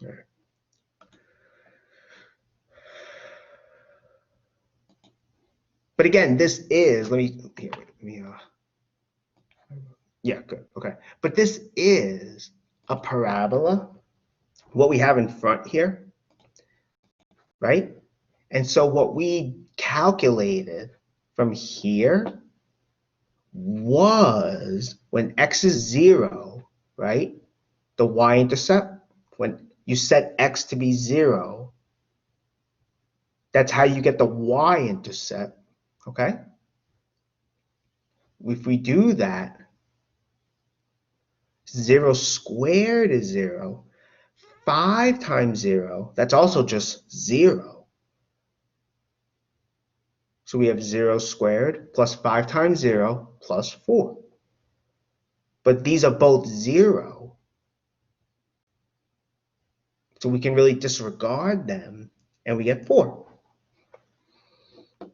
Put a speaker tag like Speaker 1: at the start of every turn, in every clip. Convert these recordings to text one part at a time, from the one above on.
Speaker 1: All right. But again, this is, yeah, good, okay. But this is a parabola, what we have in front here, right? And so what we calculated from here was when x is 0, right? The y-intercept, when you set x to be 0, that's how you get the y-intercept, okay? If we do that, 0 squared is 0. 5 times 0, that's also just 0. So we have 0 squared plus 5 times 0 plus 4. But these are both 0. So we can really disregard them, and we get 4. So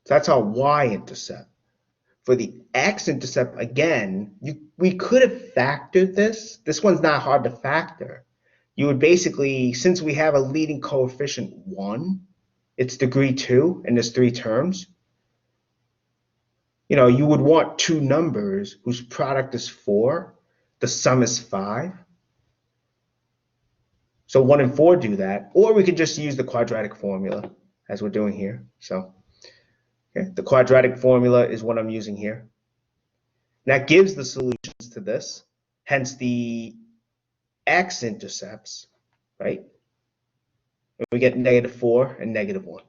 Speaker 1: that's our y-intercept. For the x-intercept, again, we could have factored this. This one's not hard to factor. You would basically, since we have a leading coefficient 1, it's degree 2, and there's 3 terms. You know, you would want two numbers whose product is 4, the sum is 5. So 1 and 4 do that, or we could just use the quadratic formula as we're doing here. So okay, the quadratic formula is what I'm using here. That gives the solutions to this, hence the x-intercepts, right? And we get -4 and -1.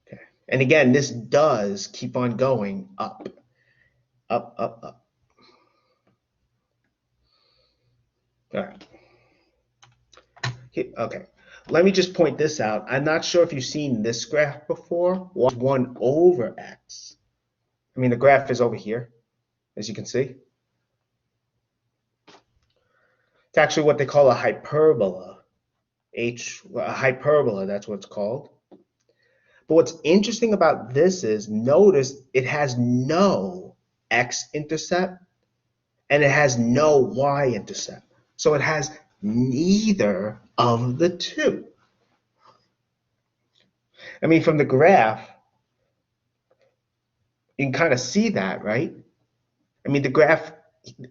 Speaker 1: Okay. And again, this does keep on going up, up, up, up. All right. Okay. Let me just point this out. I'm not sure if you've seen this graph before. 1 over x. I mean, the graph is over here, as you can see. It's actually what they call a hyperbola. A hyperbola, that's what it's called. But what's interesting about this is, notice it has no x-intercept and it has no y-intercept. So it has neither of the two. I mean, from the graph, you can kind of see that, right? I mean, the graph,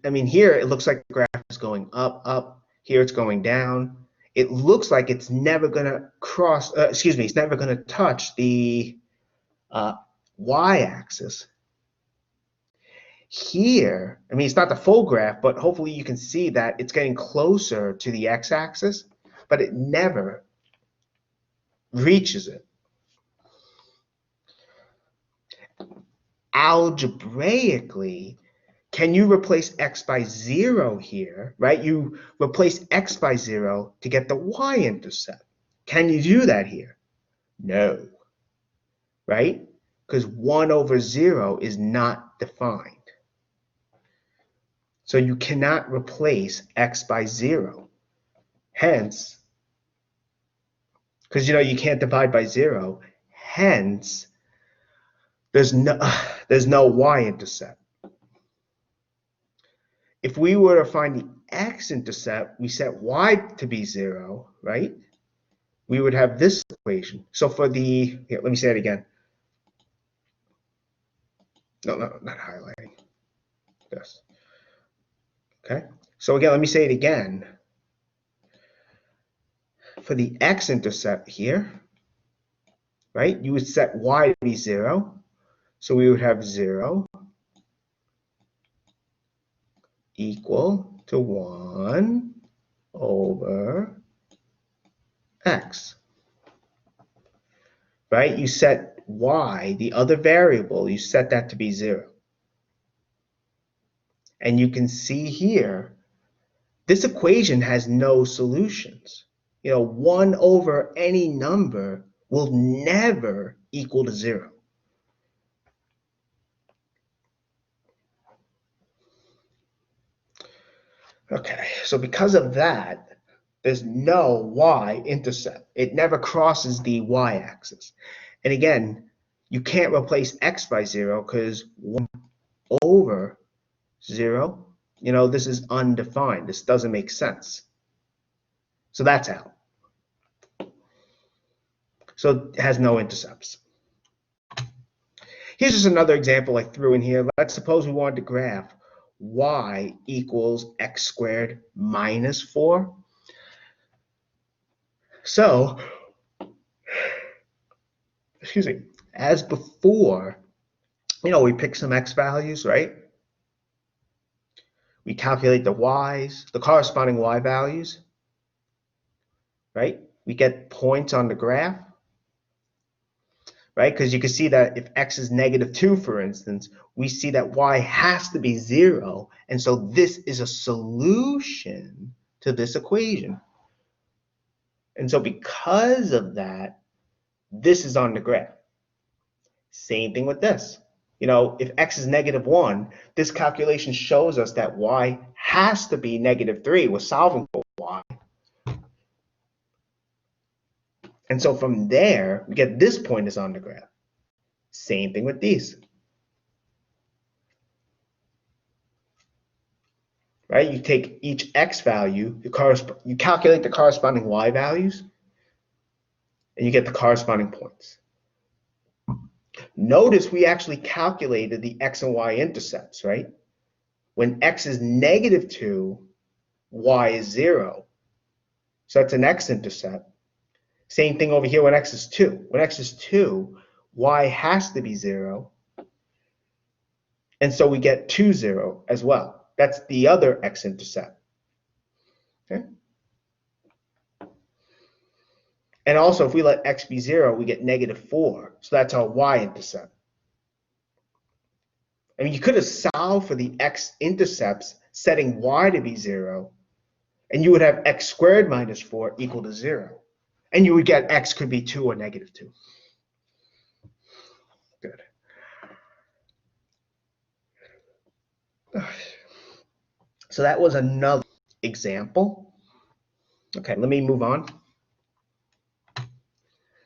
Speaker 1: I mean, here it looks like the graph is going up, up. Here it's going down. It looks like it's never going to cross, it's never going to touch the y-axis. Here, I mean, it's not the full graph, but hopefully you can see that it's getting closer to the x-axis, but it never reaches it. Algebraically, can you replace x by 0 here, right? You replace x by 0 to get the y-intercept. Can you do that here? No, right? Because 1 over 0 is not defined. So you cannot replace x by 0. Hence, because you can't divide by 0, hence there's no y-intercept. If we were to find the x-intercept, we set y to be 0, right? We would have this equation. So for the, here, let me say it again. No, not highlighting. Yes. Okay. So again, let me say it again. For the x-intercept here, right, you would set y to be 0. So we would have 0 equal to 1 over x. Right? You set y, the other variable, you set that to be 0. And you can see here, this equation has no solutions. 1 over any number will never equal to 0. Okay, so because of that, there's no y-intercept. It never crosses the y-axis. And again, you can't replace x by 0 because 1 over 0. You know, this is undefined. This doesn't make sense. So that's out. So it has no intercepts. Here's just another example I threw in here. Let's suppose we wanted to graph y equals x squared minus 4. So, excuse me, as before, you know, we pick some x values, right? We calculate the y's, the corresponding y values, right? We get points on the graph, right? Because you can see that if x is -2, for instance, we see that y has to be 0. And so this is a solution to this equation. And so because of that, this is on the graph. Same thing with this. You know, if x is -1, this calculation shows us that y has to be -3. We're solving for y. And so from there, we get this point is on the graph. Same thing with these. Right? You take each x value, you calculate the corresponding y values, and you get the corresponding points. Notice we actually calculated the x and y intercepts, right? When x is -2, y is 0. So that's an x-intercept. Same thing over here when x is 2. When x is 2, y has to be 0. And so we get 2, 0 as well. That's the other x-intercept. Okay? And also, if we let x be 0, we get -4. So that's our y-intercept. I mean, you could have solved for the x-intercepts setting y to be 0, and you would have x squared minus 4 equal to 0. And you would get x could be 2 or -2. Good. So that was another example. Okay, let me move on.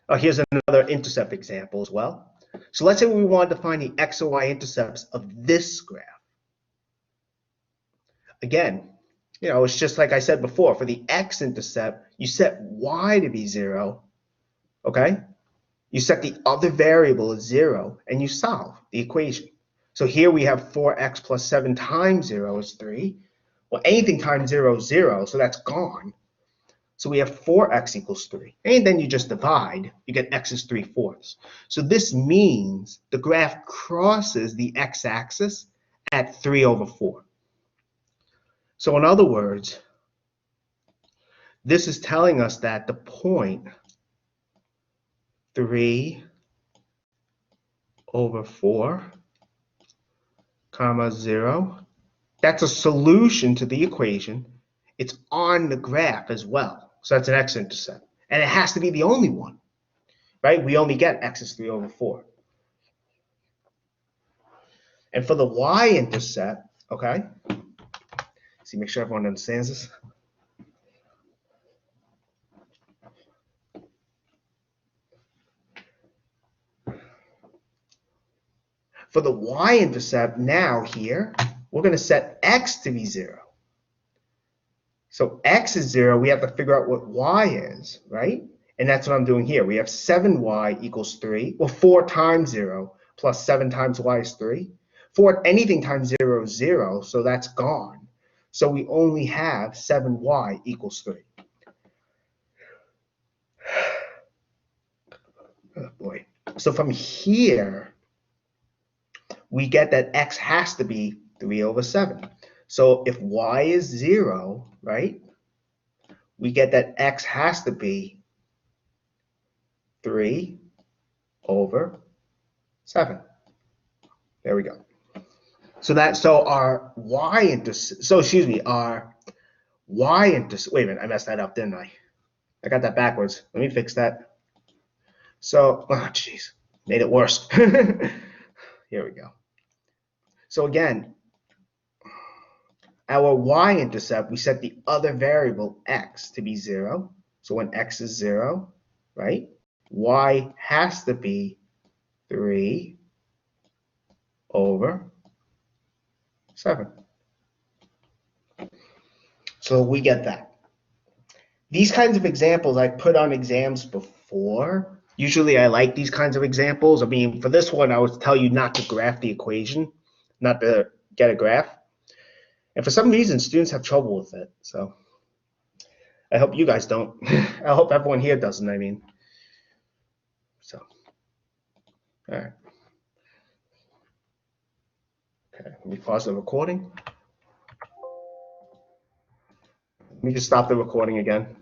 Speaker 1: Oh, here's another intercept example as well. So let's say we wanted to find the x and y intercepts of this graph. Again, you know, it's just like I said before. For the x-intercept, you set y to be 0, okay? You set the other variable as 0, and you solve the equation. So here we have 4x plus 7 times 0 is 3. Well, anything times 0 is 0, so that's gone. So we have 4x equals 3. And then you just divide. You get x is 3/4. So this means the graph crosses the x-axis at 3/4. So in other words, this is telling us that the point 3/4, 0, that's a solution to the equation. It's on the graph as well. So that's an x-intercept. And it has to be the only one, right? We only get x is 3/4. And for the y-intercept, okay, see, make sure everyone understands this. For the y-intercept now here, we're going to set x to be 0. So x is 0, we have to figure out what y is, right? And that's what I'm doing here. We have 7y equals 3. Well, 4 times 0 plus 7 times y is 3. 4, anything times 0 is 0, so that's gone. So we only have 7y equals 3. Oh boy. So from here, we get that x has to be 3/7. So if y is 0, right, we get that x has to be 3/7. There we go. So our y-intercept, our y-intercept, wait a minute, I messed that up, didn't I? I got that backwards. Let me fix that. So, oh geez, made it worse. Here we go. So again, our y-intercept, we set the other variable x to be 0. So when x is 0, right, y has to be 3/7. 7. So we get that. These kinds of examples I put on exams before. Usually I like these kinds of examples. I mean, for this one, I would tell you not to graph the equation, not to get a graph. And for some reason, students have trouble with it. So I hope you guys don't. I hope everyone here doesn't, I mean. So, all right. Okay, let me pause the recording. Let me just stop the recording again.